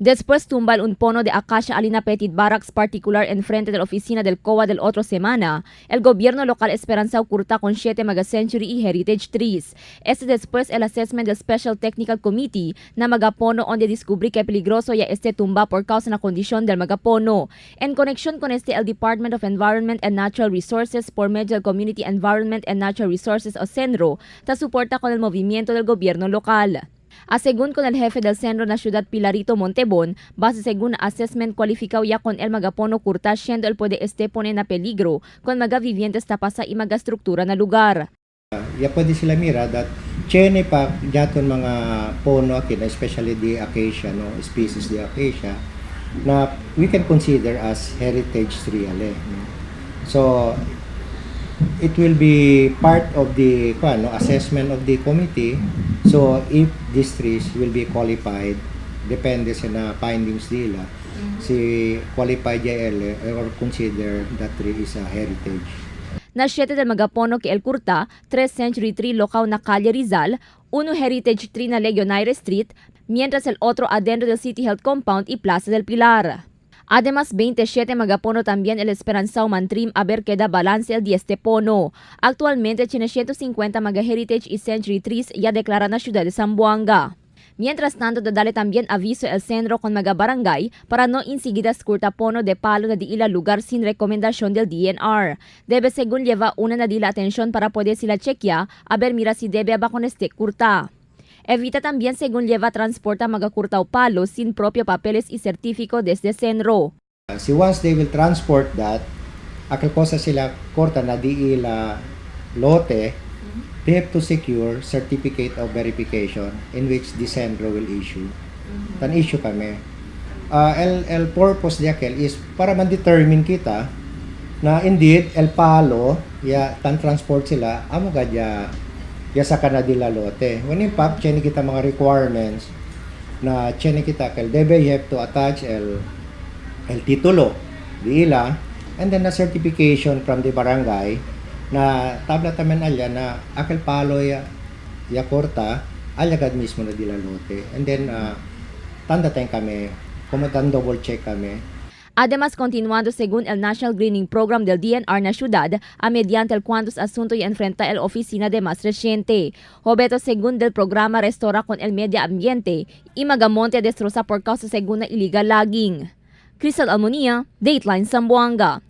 Después tumbal un pono de acacia Alina Petit Barracks particular enfrente de la oficina del COA del otro semana, el gobierno local esperanzao curta con 7 mega-century y heritage trees. Después el assessment del Special Technical Committee na magapono onde descubrí que peligroso ya tumba por causa na kondisyon del magapono. En conexión con el Department of Environment and Natural Resources por medio del Community Environment and Natural Resources o CENRO, ta suporta con el movimiento del gobierno local. Según con el jefe del Centro na Ciudad Pilarito Montebon, base según assessment kwalifikaw ya con el magapono kurta siendo el puede pone na peligro con magavivientes tapasa y magastruktura na lugar. Ya pwede sila mira that chene pa daton mga pono akin, especially the acacia, no, species the acacia, na we can consider as heritage tree ale. No? So it will be part of the assessment of the committee. So if these trees will be qualified, depende sa na findings nila, si qualified JL or consider that tree is a heritage. Na 7 del magapono que el curta, 3 century tree local na Calle Rizal, 1 heritage tree na Legionnaire Street, mientras el otro adentro del City Health Compound y Plaza del Pilar. Además, 27 magapono también el Esperanzao Mantrim a ver queda balance el 10 pono. Actualmente, 150 maga-heritage y century trees ya declara na ciudad de Zamboanga. Mientras tanto, dadale también aviso el centro con magabarangay para no inseguidas curta pono de palo na di ila lugar sin rekomendación del DNR. Debe según lleva una na di la atención para poder sila chequea a ver mira si debe ba con curta. Evita también según lleva transporta magakurtaw palo sin propio papeles y certifico desde Senro. Si once they will transport that, akal cosa sila korta na di ila lote, they have to secure certificate of verification in which the Senro will issue. Tan issue kami. El purpose diakel is para man-determine kita na indeed el palo ya tan transport sila amo gadya ya sa kanadila lote. When in fact, chene kita mga requirements na chene kita kel debe you have to attach el titulo di ila and then a certification from the barangay na tabla tamen alya na akal palo ya korta alyagad mismo na dila lote. And then tanda tayong kami, kumutan double check kami. Además, continuando según el National Greening Program del DNR na ciudad, a mediante el cuantos asunto y enfrenta el oficina de más reciente. Hobeto según del programa Restora con el medio ambiente y magamonte destroza por causa según na illegal logging. Crystal Almonía, Dateline Zamboanga.